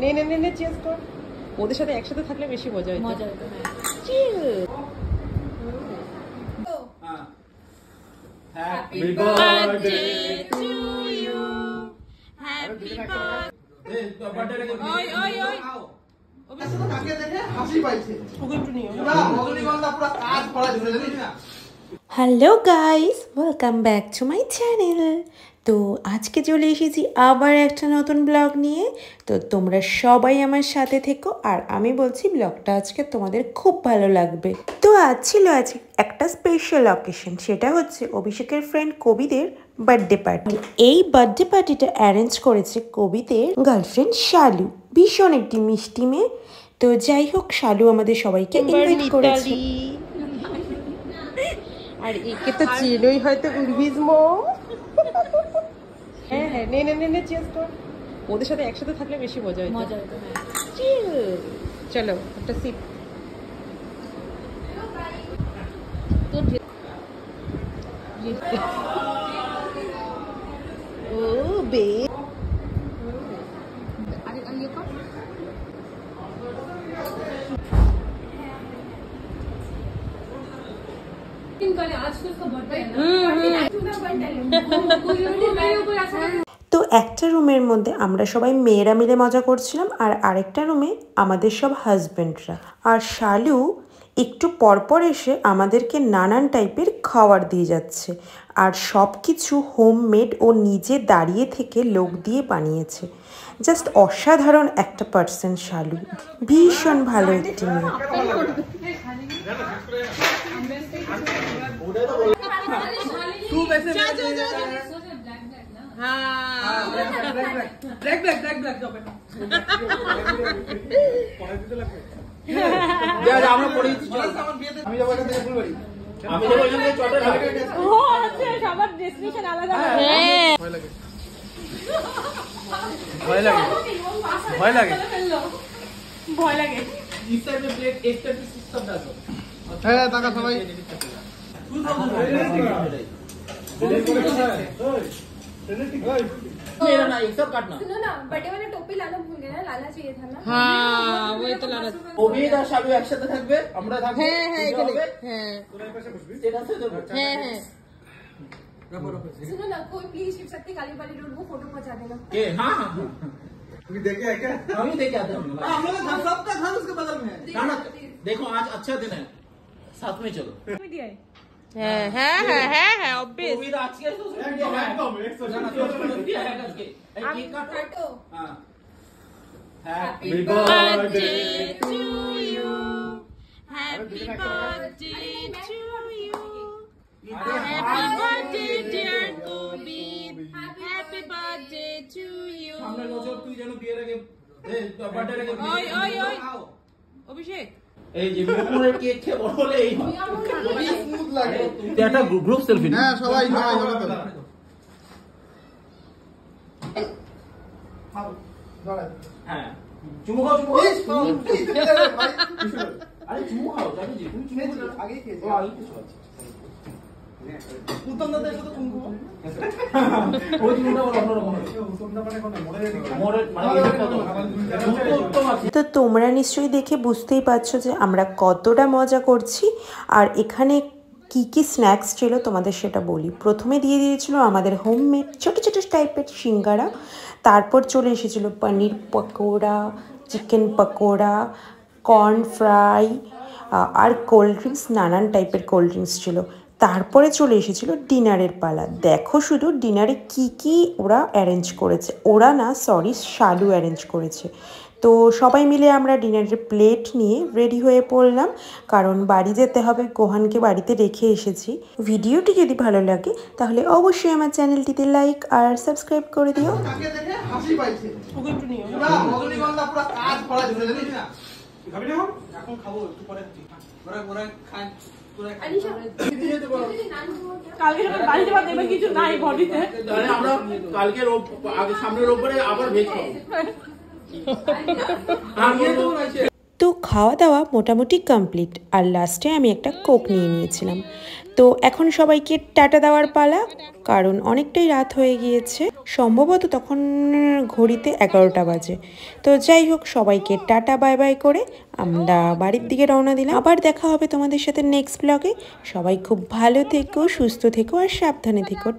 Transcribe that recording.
নে নে নে নে চিয়ার্স কর। ওদের সাথে একসাথে থাকলে বেশি মজা হয়। মজা হতো। Cheers. Happy birthday to you. Happy birthday. ওই ওই ওই তাকে দেখে হাসি পাইছে। ওকে একটু নিও। পুরো রজনীগন্ধা পুরো কাজ করা ধরে জানিস না। Hello guys, welcome back to my channel. তো আজকে চলে এসেছি আবার একটা নতুন ব্লগ নিয়ে। তো তোমরা সবাই আমার সাথে থেকো, আর আমি বলছি ব্লগটা আজকে তোমাদের খুব ভালো লাগবে। তো আজ ছিল একটা স্পেশাল অকেশন, সেটা হচ্ছে অভিষেকের ফ্রেন্ড কবিদের বার্থডে পার্টি। এই বার্থডে পার্টিটা অ্যারেঞ্জ করেছে কবিদের গার্লফ্রেন্ড শালু, ভীষণ একটি মিষ্টি মেয়ে। তো যাই হোক, শালু আমাদের সবাইকে ইনভাইট করেছে। আর একে তো চিনোই হয়তো উর্বিজ মম। হ্যাঁ হ্যাঁ, নে নে নে নে চিয়ার্স কর। ওদের সাথে একসাথে থাকলে বেশি মজা হয়। মজা হতো। চিয়ার্স। চলো একটা সিপ। ও বে আরে ये कौन? आज तो उसका बर्थडे है ना। তো একটা রুমের মধ্যে আমরা সবাই মেয়েরা মিলে মজা করছিলাম, আর আরেকটা রুমে আমাদের সব হাজব্যান্ডরা। আর শালু একটু পরপর এসে আমাদেরকে নানান টাইপের খাবার দিয়ে যাচ্ছে, আর সব কিছু হোমমেড ও নিজে দাঁড়িয়ে থেকে লোক দিয়ে বানিয়েছে। জাস্ট অসাধারণ একটা পার্সন শালু, ভীষণ ভালো একটি মেয়ে। আমরা পড়ে আমি যাবো এখান থেকে ফুলবাড়ি, আমি যাবো এখান থেকে চটের হাট। ও আচ্ছা, সবার ডেস্টিনেশন আলাদা। ভয় লাগে, ভয় লাগে, ভয় লাগে, ভয় লাগে। इस टाइप में प्लेट एक टाइप की सिस्टम डालो। হ্যাঁ টাকা সবাই मेरा ना एक सब काटना। सुनो ना, बर्थडे वाला टोपी लाना भूल गए ना, लाना चाहिए था ना। হ্যাঁ ওই তো লানা। অভিদ আর শালু একসাথে থাকবে, আমরা থাকবো। হ্যাঁ হ্যাঁ এখানে হ্যাঁ এটা তো দেবো। হ্যাঁ হ্যাঁ। सुनो ना, कोई प्लीज शिव शक्ति काली वाली रोड वो फोटो पहुंचा देना। के हां हां তুমি দেখে একা हम ही देके आते हैं। हम लोग सबका घर उसके बगल में है। ना ना देखो आज अच्छा दिन है, साथ में चलो। হ্যাঁ হ্যাঁ হ্যাঁ হ্যাঁ হ্যাঁ অবভিয়াস। অভিদ আজকে তো একদম একদম 100% दिया है करके केक काटो। फोटो। हां Happy birthday to you. Happy birthday to you. Happy birthday dear Kobid. Happy birthday to you. সামনে বছর তুই যেন বিয়ের আগে বার্থডে আগে ওই ওই ওই অভিষেক এই যে মোমোর কেক খেয়ে বড় হলে এই হয়, খুবই স্মুথ লাগে। তুই একটা গ্রুপ সেলফি হ্যাঁ সবাই সবাই হবে তো। হ্যাঁ চুমু খাও, চুমু খাও। ভাই আরে চুমু খাও, জানি যে তুমি চুমু খেয়েছি, খাও। আগেই খেয়েছি। ও আগে কিছু আছে উত্তম দাদা এসে তো কুমকুম। ওই চুমুটা বড় অন্যরকম হবে। মোড়ে মানে এটা তো উত্তম আছে। তো তোমরা নিশ্চয়ই দেখে বুঝতেই পারছো যে আমরা কতটা মজা করছি। আর এখানে কি কি স্ন্যাক্স ছিল তোমাদের সেটা বলি। প্রথমে দিয়ে দিয়েছিল আমাদের হোমমেড ছোটো ছোটো টাইপের সিঙ্গারা, তারপর চলে এসেছিল paneer pakora, chicken pakora, corn fry, আর কোল্ড ড্রিঙ্কস, নানান টাইপের কোল্ড ড্রিঙ্কস ছিল। তারপরে চলে এসেছিল ডিনারের পালা। দেখো শুধু ডিনারে কি কি ওরা অ্যারেঞ্জ করেছে, ওরা না সরি শালু অ্যারেঞ্জ করেছে। তো সবাই মিলে আমরা ডিনারের প্লেট নিয়ে রেডি হয়ে পড়লাম, কারণ বাড়ি যেতে হবে, গোহানকে বাড়িতে রেখে এসেছি। ভিডিওটি যদি ভালো লাগে তাহলে অবশ্যই আমার চ্যানেলটিতে লাইক আর সাবস্ক্রাইব করে দিও। তাকে দেখে হাসি পাইছে। ওকে একটু নিও। পুরো রজনীগন্ধা পুরো কাজ করা ধরে জানিস না। খাবি না? এখন খাবো একটু পরে খাচ্ছি। ওরা খান তোরা अनीशा দিয়ে দেবো। কালকে যখন বাড়িতে ভাত দেবে কিছু নাই বডিতে। তাহলে আমরা কালকে আগে সামনের রোববারে আবার ভেজ খাবো। আর ইয়ে তো আছে। তো খাওয়া দাওয়া মোটামুটি কমপ্লিট, আর লাস্টে আমি একটা কোক নিয়ে নিয়েছিলাম। তো এখন সবাইকে টাটা দেওয়ার পালা, কারণ অনেকটাই রাত হয়ে গিয়েছে, সম্ভবত তখন ঘড়িতে 11টা বাজে। তো যাই হোক, সবাইকে টাটা বাই বাই করে আমরা বাড়ির দিকে রওনা দিলাম। আবার দেখা হবে তোমাদের সাথে নেক্সট ব্লগে। সবাই খুব ভালো থেকো, সুস্থ থেকো আর সাবধানে থেকো।